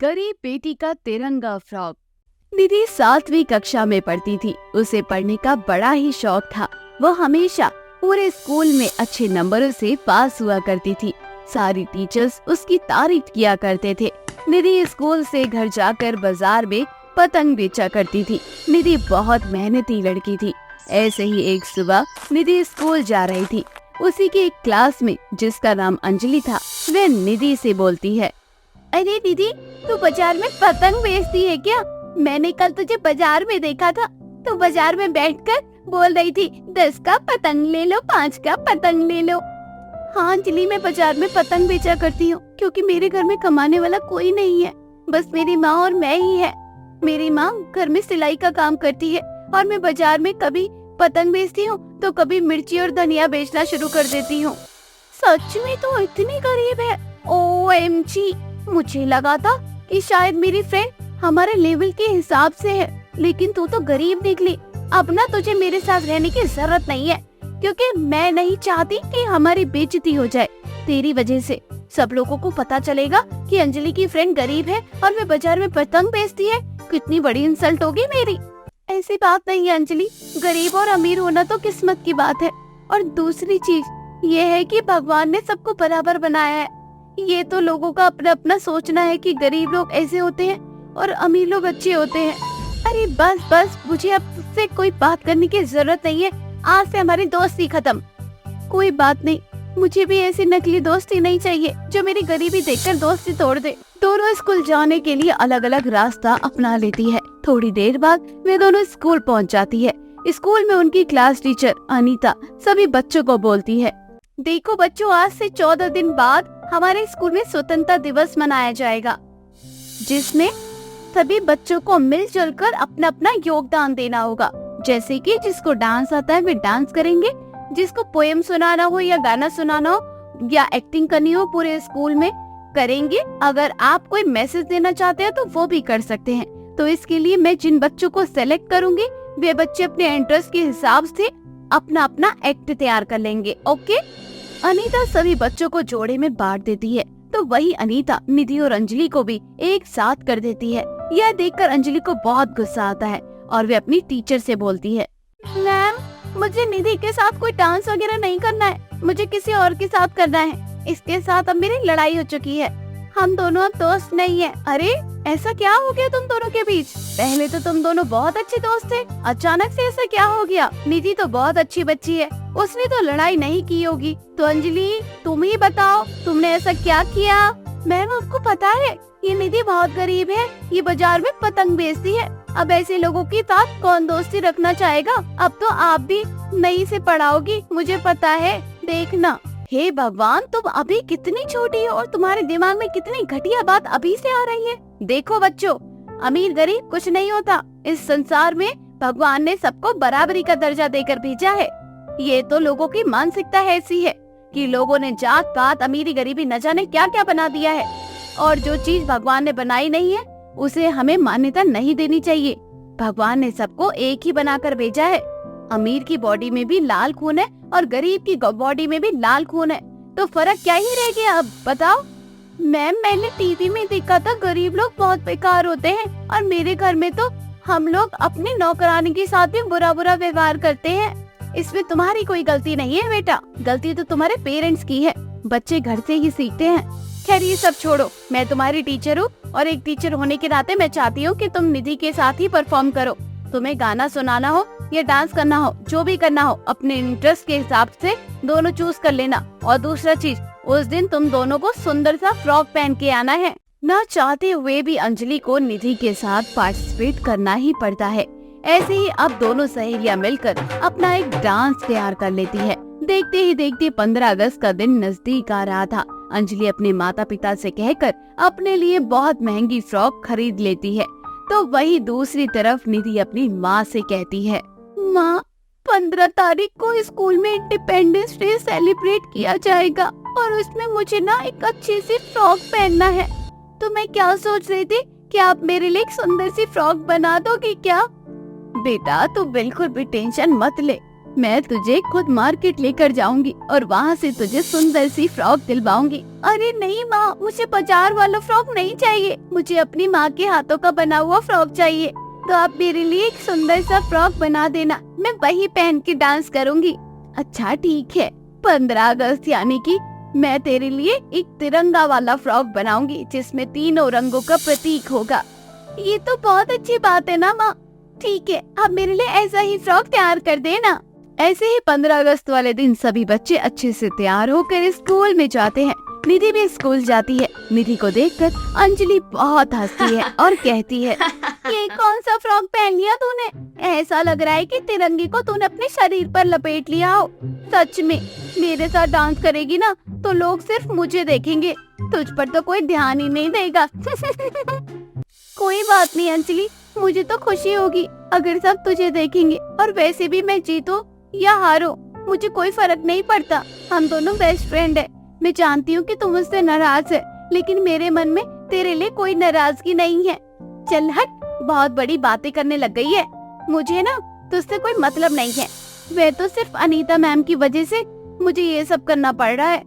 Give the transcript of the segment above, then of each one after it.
गरीब बेटी का तिरंगा फ्रॉक। निधि 7वीं कक्षा में पढ़ती थी। उसे पढ़ने का बड़ा ही शौक था। वो हमेशा पूरे स्कूल में अच्छे नंबरों से पास हुआ करती थी। सारी टीचर्स उसकी तारीफ किया करते थे। निधि स्कूल से घर जाकर बाजार में पतंग बेचा करती थी। निधि बहुत मेहनती लड़की थी। ऐसे ही एक सुबह निधि स्कूल जा रही थी। उसी के एक क्लास में जिसका नाम अंजलि था, वह निधि से बोलती है, अरे निधि, तू बाजार में पतंग बेचती है क्या? मैंने कल तुझे बाजार में देखा था। तू बाजार में बैठकर बोल रही थी 10 का पतंग ले लो, 5 का पतंग ले लो। हाँ अंजलि, मैं बाजार में पतंग बेचा करती हूँ क्योंकि मेरे घर में कमाने वाला कोई नहीं है, बस मेरी माँ और मैं ही है। मेरी माँ घर में सिलाई का काम करती है और मैं बाजार में कभी पतंग बेचती हूँ तो कभी मिर्ची और धनिया बेचना शुरू कर देती हूँ। सच में तो इतनी गरीब है। OMG, मुझे लगा था कि शायद मेरी फ्रेंड हमारे लेवल के हिसाब से है, लेकिन तू तो गरीब निकली। अब ना तुझे मेरे साथ रहने की जरूरत नहीं है क्योंकि मैं नहीं चाहती कि हमारी बेइज्जती हो जाए। तेरी वजह से सब लोगों को पता चलेगा कि अंजलि की फ्रेंड गरीब है और वे बाजार में पतंग बेचती है। कितनी बड़ी इंसल्ट होगी मेरी। ऐसी बात नहीं है अंजलि, गरीब और अमीर होना तो किस्मत की बात है। और दूसरी चीज ये है कि भगवान ने सबको बराबर बनाया है। ये तो लोगों का अपना अपना सोचना है कि गरीब लोग ऐसे होते हैं और अमीर लोग अच्छे होते हैं। अरे बस बस, मुझे अब तुझसे कोई बात करने की जरूरत नहीं है। आज से हमारी दोस्ती खत्म। कोई बात नहीं, मुझे भी ऐसी नकली दोस्ती नहीं चाहिए जो मेरी गरीबी देखकर दोस्ती तोड़ दे। दोनों स्कूल जाने के लिए अलग अलग रास्ता अपना लेती है। थोड़ी देर बाद वे दोनों स्कूल पहुंच जाती है। स्कूल में उनकी क्लास टीचर अनीता सभी बच्चों को बोलती है, देखो बच्चों, आज से 14 दिन बाद हमारे स्कूल में स्वतंत्रता दिवस मनाया जाएगा, जिसमें सभी बच्चों को मिलजुल कर अपना अपना योगदान देना होगा। जैसे कि जिसको डांस आता है वे डांस करेंगे, जिसको पोएम सुनाना हो या गाना सुनाना हो या एक्टिंग करनी हो पूरे स्कूल में करेंगे। अगर आप कोई मैसेज देना चाहते हैं तो वो भी कर सकते हैं। तो इसके लिए मैं जिन बच्चों को सेलेक्ट करूंगी वे बच्चे अपने इंटरेस्ट के हिसाब से अपना अपना एक्ट तैयार कर लेंगे। ओके? अनीता सभी बच्चों को जोड़े में बांट देती है। तो वही अनीता निधि और अंजलि को भी एक साथ कर देती है। यह देखकर अंजलि को बहुत गुस्सा आता है और वे अपनी टीचर से बोलती है, मैम, मुझे निधि के साथ कोई डांस वगैरह नहीं करना है, मुझे किसी और के साथ करना है। इसके साथ अब मेरी लड़ाई हो चुकी है। हम दोनों अब दोस्त नहीं है। अरे ऐसा क्या हो गया तुम दोनों के बीच? पहले तो तुम दोनों बहुत अच्छे दोस्त थे, अचानक से ऐसा क्या हो गया? निधि तो बहुत अच्छी बच्ची है, उसने तो लड़ाई नहीं की होगी। तो अंजलि, तुम ही बताओ, तुमने ऐसा क्या किया? मैम, आपको पता है ये निधि बहुत गरीब है, ये बाजार में पतंग बेचती है। अब ऐसे लोगों के साथ कौन दोस्ती रखना चाहेगा? अब तो आप भी नहीं से पढ़ाओगी, मुझे पता है, देखना। हे भगवान, तुम अभी कितनी छोटी हो और तुम्हारे दिमाग में कितनी घटिया बात अभी से आ रही है। देखो बच्चों, अमीर गरीब कुछ नहीं होता। इस संसार में भगवान ने सबको बराबरी का दर्जा देकर भेजा है। ये तो लोगों की मानसिकता ऐसी है कि लोगों ने जात पात अमीरी गरीबी न जाने क्या क्या बना दिया है, और जो चीज भगवान ने बनाई नहीं है उसे हमें मान्यता नहीं देनी चाहिए। भगवान ने सबको एक ही बनाकर भेजा है। अमीर की बॉडी में भी लाल खून है और गरीब की बॉडी में भी लाल खून है, तो फर्क क्या ही रह गया? अब बताओ। मैम, मैंने टीवी में देखा था गरीब लोग बहुत बेकार होते हैं और मेरे घर में तो हम लोग अपने नौकरानी के साथ भी बुरा बुरा व्यवहार करते हैं। इसमें तुम्हारी कोई गलती नहीं है बेटा, गलती तो तुम्हारे पेरेंट्स की है। बच्चे घर से ही सीखते हैं। खैर ये सब छोड़ो, मैं तुम्हारी टीचर हूँ और एक टीचर होने के नाते मैं चाहती हूँ कि तुम निधि के साथ ही परफॉर्म करो। तुम्हें गाना सुनाना हो या डांस करना हो, जो भी करना हो, अपने इंटरेस्ट के हिसाब से दोनों चूज कर लेना। और दूसरा चीज, उस दिन तुम दोनों को सुंदर सा फ्रॉक पहन के आना है। न चाहते हुए भी अंजलि को निधि के साथ पार्टिसिपेट करना ही पड़ता है। ऐसे ही अब दोनों सहेलियां मिलकर अपना एक डांस तैयार कर लेती है। देखते ही देखते 15 अगस्त का दिन नजदीक आ रहा था। अंजलि अपने माता पिता से कहकर अपने लिए बहुत महंगी फ्रॉक खरीद लेती है। तो वही दूसरी तरफ निधि अपनी माँ से कहती है, माँ, 15 तारीख को स्कूल में इंडिपेंडेंस डे सेलिब्रेट किया जाएगा और उसमें मुझे ना एक अच्छी सी फ्रॉक पहनना है। तो मैं क्या सोच रही थी कि आप मेरे लिए एक सुंदर सी फ्रॉक बना दोगी क्या? बेटा, तू बिल्कुल भी टेंशन मत ले, मैं तुझे खुद मार्केट लेकर जाऊंगी और वहाँ से तुझे सुंदर सी फ्रॉक दिलवाऊंगी। अरे नहीं माँ, मुझे बाजार वाला फ्रॉक नहीं चाहिए, मुझे अपनी माँ के हाथों का बना हुआ फ्रॉक चाहिए। तो आप मेरे लिए एक सुंदर सा फ्रॉक बना देना, मैं वही पहन के डांस करूंगी। अच्छा ठीक है, 15 अगस्त यानी कि मैं तेरे लिए एक तिरंगा वाला फ्रॉक बनाऊंगी जिसमें तीनों रंगों का प्रतीक होगा। ये तो बहुत अच्छी बात है ना माँ। ठीक है, आप मेरे लिए ऐसा ही फ्रॉक तैयार कर देना। ऐसे ही 15 अगस्त वाले दिन सभी बच्चे अच्छे से तैयार होकर स्कूल में जाते हैं। निधि भी स्कूल जाती है। निधि को देखकर अंजलि बहुत हंसती है और कहती है, ये कौन सा फ्रॉक पहन लिया तूने? ऐसा लग रहा है कि तिरंगे को तूने अपने शरीर पर लपेट लिया हो। सच में मेरे साथ डांस करेगी ना तो लोग सिर्फ मुझे देखेंगे, तुझ पर तो कोई ध्यान ही नहीं देगा। कोई बात नहीं अंजलि, मुझे तो खुशी होगी अगर सब तुझे देखेंगे, और वैसे भी मैं जीतूं या हारूं मुझे कोई फर्क नहीं पड़ता। हम दोनों बेस्ट फ्रेंड है। मैं जानती हूँ कि तू मुझसे नाराज है, लेकिन मेरे मन में तेरे लिए कोई नाराजगी नहीं है। चल हट, बहुत बड़ी बातें करने लग गई है। मुझे ना तुझसे कोई मतलब नहीं है। वे तो सिर्फ अनीता मैम की वजह से मुझे ये सब करना पड़ रहा है।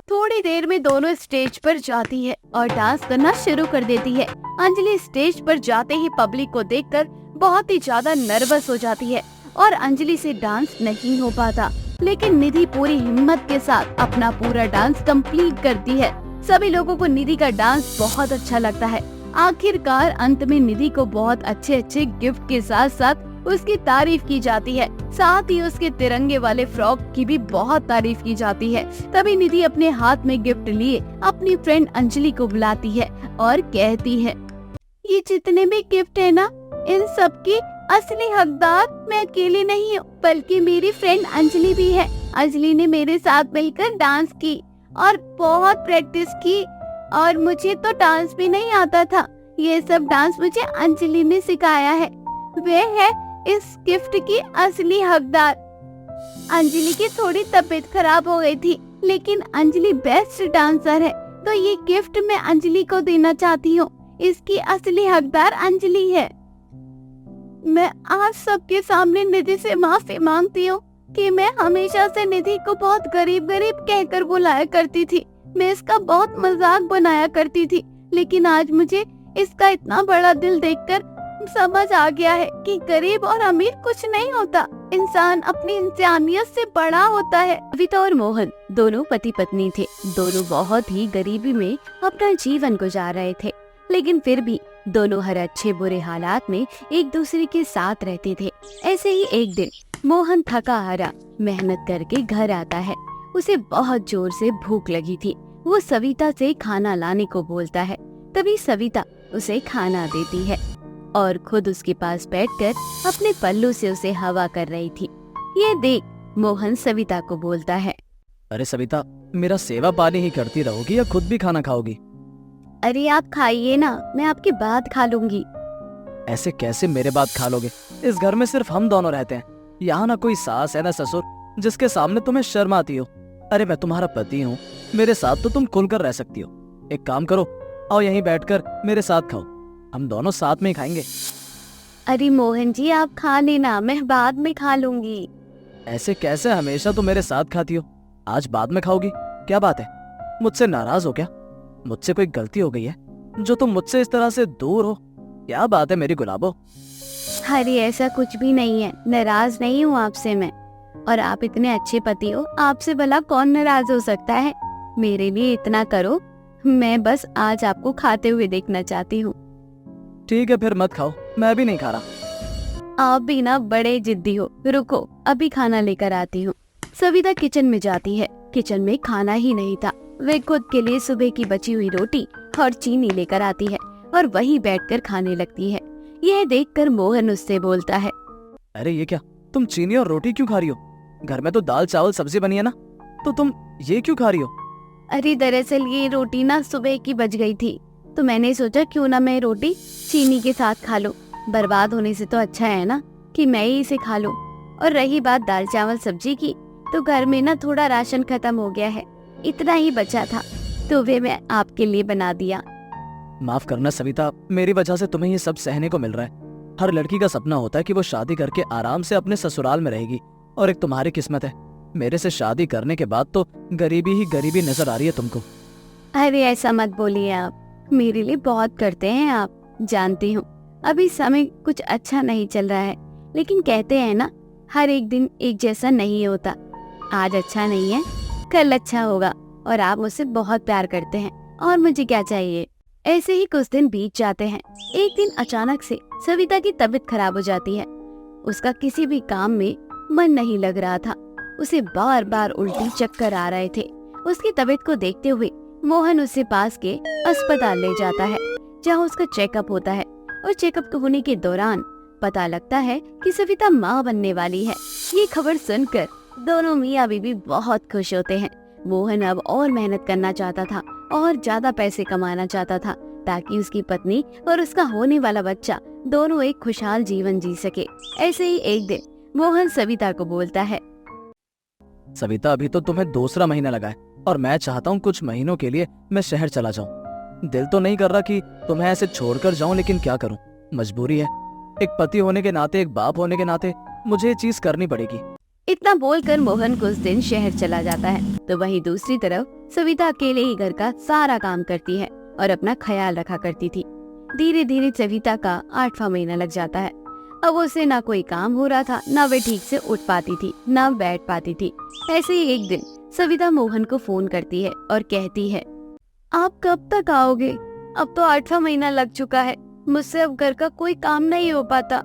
थोड़ी देर में दोनों स्टेज पर जाती है और डांस करना शुरू कर देती है। अंजलि स्टेज पर जाते ही पब्लिक को देखकर बहुत ही ज्यादा नर्वस हो जाती है और अंजलि से डांस नहीं हो पाता। लेकिन निधि पूरी हिम्मत के साथ अपना पूरा डांस कंप्लीट करती है। सभी लोगों को निधि का डांस बहुत अच्छा लगता है। आखिरकार अंत में निधि को बहुत अच्छे अच्छे गिफ्ट के साथ साथ उसकी तारीफ की जाती है। साथ ही उसके तिरंगे वाले फ्रॉक की भी बहुत तारीफ की जाती है। तभी निधि अपने हाथ में गिफ्ट लिए अपनी फ्रेंड अंजलि को बुलाती है और कहती है, ये जितने भी गिफ्ट है ना, इन सब की असली हकदार मैं अकेली नहीं हूँ, बल्कि मेरी फ्रेंड अंजलि भी है। अंजलि ने मेरे साथ मिलकर डांस की और बहुत प्रैक्टिस की, और मुझे तो डांस भी नहीं आता था। ये सब डांस मुझे अंजलि ने सिखाया है। वे है इस गिफ्ट की असली हकदार। अंजलि की थोड़ी तबीयत खराब हो गई थी, लेकिन अंजलि बेस्ट डांसर है, तो ये गिफ्ट मैं अंजलि को देना चाहती हूँ। इसकी असली हकदार अंजलि है। मैं आज सबके सामने निधि से माफी मांगती हूँ कि मैं हमेशा से निधि को बहुत गरीब गरीब कहकर बुलाया करती थी। मैं इसका बहुत मजाक बनाया करती थी, लेकिन आज मुझे इसका इतना बड़ा दिल देखकर समझ आ गया है कि गरीब और अमीर कुछ नहीं होता, इंसान अपनी इंसानियत से बड़ा होता है। कविता और मोहन दोनों पति पत्नी थे। दोनों बहुत ही गरीबी में अपना जीवन गुजार रहे थे, लेकिन फिर भी दोनों हर अच्छे बुरे हालात में एक दूसरे के साथ रहते थे। ऐसे ही एक दिन मोहन थका हारा मेहनत करके घर आता है। उसे बहुत जोर से भूख लगी थी। वो सविता से खाना लाने को बोलता है। तभी सविता उसे खाना देती है और खुद उसके पास बैठकर अपने पल्लू से उसे हवा कर रही थी। ये देख मोहन सविता को बोलता है, अरे सविता, मेरा सेवा पानी ही करती रहोगी या खुद भी खाना खाओगी? अरे आप खाइए ना, मैं आपके बाद खा लूंगी। ऐसे कैसे मेरे बाद खा लोगे? इस घर में सिर्फ हम दोनों रहते हैं। यहाँ ना कोई सास है ना ससुर जिसके सामने तुम्हें शर्म आती हो। अरे मैं तुम्हारा पति हूँ, मेरे साथ तो तुम खुलकर रह सकती हो। एक काम करो, आओ यहीं बैठकर मेरे साथ खाओ, हम दोनों साथ में ही खाएंगे। अरे मोहन जी आप खा लेना, मैं बाद में खा लूंगी। ऐसे कैसे हमेशा तुम मेरे साथ खाती हो? आज बाद में खाओगी? क्या बात है, मुझसे नाराज हो क्या? मुझसे कोई गलती हो गई है जो तुम मुझसे इस तरह से दूर हो? क्या बात है मेरी गुलाबो? अरे ऐसा कुछ भी नहीं है, नाराज नहीं हूँ आपसे मैं। और आप इतने अच्छे पति हो, आपसे भला कौन नाराज हो सकता है? मेरे लिए इतना करो, मैं बस आज आपको खाते हुए देखना चाहती हूँ। ठीक है फिर मत खाओ, मैं भी नहीं खा रहा। आप भी ना बड़े जिद्दी हो, रुको अभी खाना लेकर आती हूँ। सविता किचन में जाती है। किचन में खाना ही नहीं था। वे खुद के लिए सुबह की बची हुई रोटी और चीनी लेकर आती है और वही बैठकर खाने लगती है। यह देखकर मोहन उससे बोलता है, अरे ये क्या, तुम चीनी और रोटी क्यों खा रही हो? घर में तो दाल चावल सब्जी बनी है ना, तो तुम ये क्यों खा रही हो? अरे दरअसल ये रोटी ना सुबह की बच गई थी, तो मैंने सोचा क्यों ना मैं रोटी चीनी के साथ खा लूं। बर्बाद होने से तो अच्छा है ना कि मैं ही इसे खा लूं। और रही बात दाल चावल सब्जी की, तो घर में ना थोड़ा राशन खत्म हो गया है, इतना ही बचा था, तो वे मैं आपके लिए बना दिया। माफ करना सविता, मेरी वजह से तुम्हें ये सब सहने को मिल रहा है। हर लड़की का सपना होता है कि वो शादी करके आराम से अपने ससुराल में रहेगी और एक तुम्हारी किस्मत है। मेरे से शादी करने के बाद तो गरीबी ही गरीबी नजर आ रही है तुमको। अरे ऐसा मत बोलिए आप, मेरे लिए बहुत करते हैं आप। जानती हूँ अभी समय कुछ अच्छा नहीं चल रहा है, लेकिन कहते हैं ना, हर एक दिन एक जैसा नहीं होता। आज अच्छा नहीं है, कल अच्छा होगा। और आप मुझसे बहुत प्यार करते हैं, और मुझे क्या चाहिए। ऐसे ही कुछ दिन बीत जाते हैं। एक दिन अचानक से सविता की तबीयत खराब हो जाती है। उसका किसी भी काम में मन नहीं लग रहा था। उसे बार बार उल्टी चक्कर आ रहे थे। उसकी तबीयत को देखते हुए मोहन उसे पास के अस्पताल ले जाता है, जहाँ उसका चेकअप होता है। और चेकअप होने के दौरान पता लगता है कि सविता माँ बनने वाली है। ये खबर सुनकर दोनों मियाँ बीवी बहुत खुश होते हैं। मोहन अब और मेहनत करना चाहता था और ज्यादा पैसे कमाना चाहता था, ताकि उसकी पत्नी और उसका होने वाला बच्चा दोनों एक खुशहाल जीवन जी सके। ऐसे ही एक दिन मोहन सविता को बोलता है, सविता, अभी तो तुम्हें दूसरा महीना लगा है और मैं चाहता हूँ कुछ महीनों के लिए मैं शहर चला जाऊँ। दिल तो नहीं कर रहा कि तुम्हें ऐसे छोड़कर जाऊँ, लेकिन क्या करूँ, मजबूरी है। एक पति होने के नाते, एक बाप होने के नाते मुझे ये चीज करनी पड़ेगी। इतना बोलकर मोहन कुछ दिन शहर चला जाता है। तो वहीं दूसरी तरफ सविता अकेले ही घर का सारा काम करती है और अपना ख्याल रखा करती थी। धीरे धीरे सविता का 8वां महीना लग जाता है। अब उसे ना कोई काम हो रहा था, ना वे ठीक से उठ पाती थी, ना बैठ पाती थी। ऐसे ही एक दिन सविता मोहन को फोन करती है और कहती है, आप कब तक आओगे? अब तो 8वां महीना लग चुका है। मुझसे अब घर का कोई काम नहीं हो पाता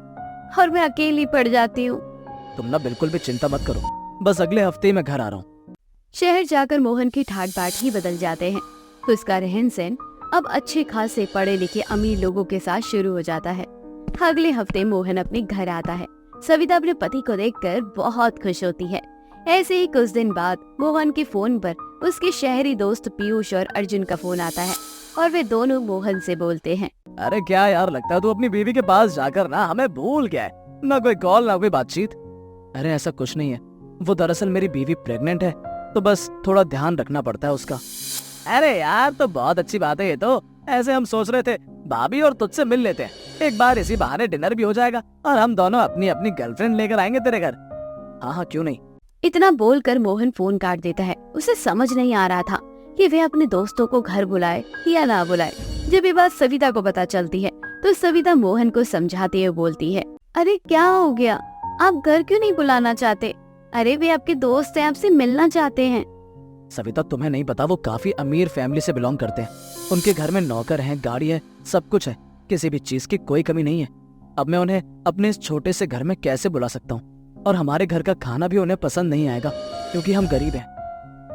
और मैं अकेली पड़ जाती हूँ। तुम ना बिल्कुल भी चिंता मत करो, बस अगले हफ्ते ही मैं घर आ रहा हूँ। शहर जाकर मोहन की ठाट बाट ही बदल जाते हैं। उसका रहन सहन अब अच्छे खासे पढ़े लिखे अमीर लोगों के साथ शुरू हो जाता है। अगले हफ्ते मोहन अपने घर आता है। सविता अपने पति को देखकर बहुत खुश होती है। ऐसे ही कुछ दिन बाद मोहन के फोन पर उसके शहरी दोस्त पीयूष और अर्जुन का फोन आता है और वे दोनों मोहन से बोलते हैं, अरे क्या यार, लगता है तू अपनी बीवी के पास जाकर ना हमें भूल गया है। ना कोई कॉल, ना कोई बातचीत। अरे ऐसा कुछ नहीं है, वो दरअसल मेरी बीवी प्रेग्नेंट है, तो बस थोड़ा ध्यान रखना पड़ता है उसका। अरे यार, तो बहुत अच्छी बात है ये तो। ऐसे हम सोच रहे थे भाभी और तुझसे मिल लेते हैं, एक बार इसी बहाने डिनर भी हो जाएगा और हम दोनों अपनी अपनी गर्लफ्रेंड लेकर आएंगे तेरे घर। हाँ हाँ, क्यों नहीं। इतना बोलकर मोहन फोन काट देता है। उसे समझ नहीं आ रहा था कि वे अपने दोस्तों को घर बुलाए या ना बुलाए। जब ये बात सविता को पता चलती है तो सविता मोहन को समझाते हुए बोलती है, अरे क्या हो गया, आप घर क्यों नहीं बुलाना चाहते? अरे वे आपके दोस्त हैं, आपसे मिलना चाहते हैं। सविता, तुम्हें नहीं पता, वो काफी अमीर फैमिली से बिलोंग करते हैं। उनके घर में नौकर हैं, गाड़ी है, सब कुछ है, किसी भी चीज की कोई कमी नहीं है। अब मैं उन्हें अपने इस छोटे से घर में कैसे बुला सकता हूँ? और हमारे घर का खाना भी उन्हें पसंद नहीं आएगा, क्योंकि हम गरीब हैं।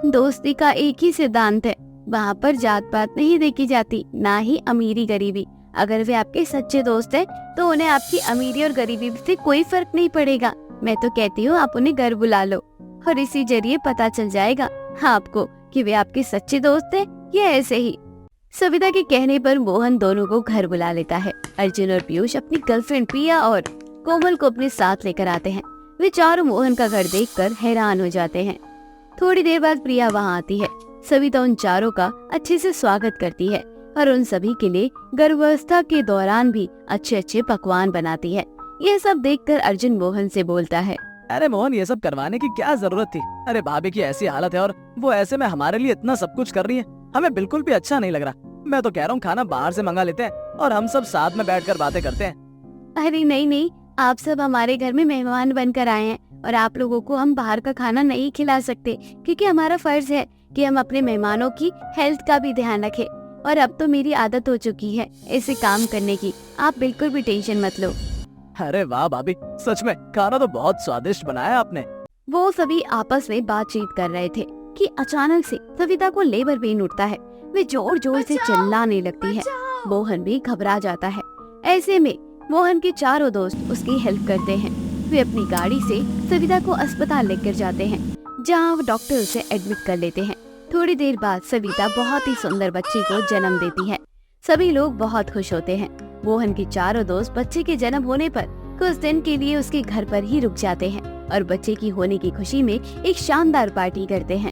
दोस्ती का एक ही सिद्धांत है, वहाँ पर जात पात नहीं देखी जाती, ना ही अमीरी गरीबी। अगर वे आपके सच्चे दोस्त हैं, तो उन्हें आपकी अमीरी और गरीबी से कोई फर्क नहीं पड़ेगा। मैं तो कहती हूँ आप उन्हें घर बुला लो और इसी जरिए पता चल जाएगा आपको कि वे आपके सच्चे दोस्त हैं या ऐसे ही। सविता के कहने पर मोहन दोनों को घर बुला लेता है। अर्जुन और पीयूष अपनी गर्लफ्रेंड प्रिया और कोमल को अपने साथ लेकर आते हैं। वे चारों मोहन का घर देखकर हैरान हो जाते हैं। थोड़ी देर बाद प्रिया वहाँ आती है। सविता उन चारों का अच्छे से स्वागत करती है और उन सभी के लिए गर्भावस्था के दौरान भी अच्छे अच्छे पकवान बनाती है। यह सब देखकर अर्जुन मोहन से बोलता है, अरे मोहन, ये सब करवाने की क्या जरूरत थी? अरे भाभी की ऐसी हालत है और वो ऐसे में हमारे लिए इतना सब कुछ कर रही है, हमें बिल्कुल भी अच्छा नहीं लग रहा। मैं तो कह रहा हूँ खाना बाहर से मंगा लेते हैं और हम सब साथ में बैठकर बातें करते हैं। अरे नहीं नहीं, आप सब हमारे घर में मेहमान बनकर आए हैं और आप लोगों को हम बाहर का खाना नहीं खिला सकते, क्योंकि हमारा फर्ज है कि हम अपने मेहमानों की हेल्थ का भी ध्यान रखें। और अब तो मेरी आदत हो चुकी है ऐसे काम करने की, आप बिल्कुल भी टेंशन मत लो। अरे वाह भाभी, सच में खाना तो बहुत स्वादिष्ट बनाया आपने। वो सभी आपस में बातचीत कर रहे थे कि अचानक से सविता को लेबर पेन उठता है। वे जोर जोर से चिल्लाने लगती है। मोहन भी घबरा जाता है। ऐसे में मोहन के चारों दोस्त उसकी हेल्प करते हैं। वे अपनी गाड़ी से सविता को अस्पताल लेकर जाते हैं, जहां वो डॉक्टर उसे एडमिट कर लेते हैं। थोड़ी देर बाद सविता बहुत ही सुंदर बच्ची को जन्म देती है। सभी लोग बहुत खुश होते हैं। मोहन के चारों दोस्त बच्चे के जन्म होने पर कुछ दिन के लिए उसके घर पर ही रुक जाते हैं और बच्चे की होने की खुशी में एक शानदार पार्टी करते हैं।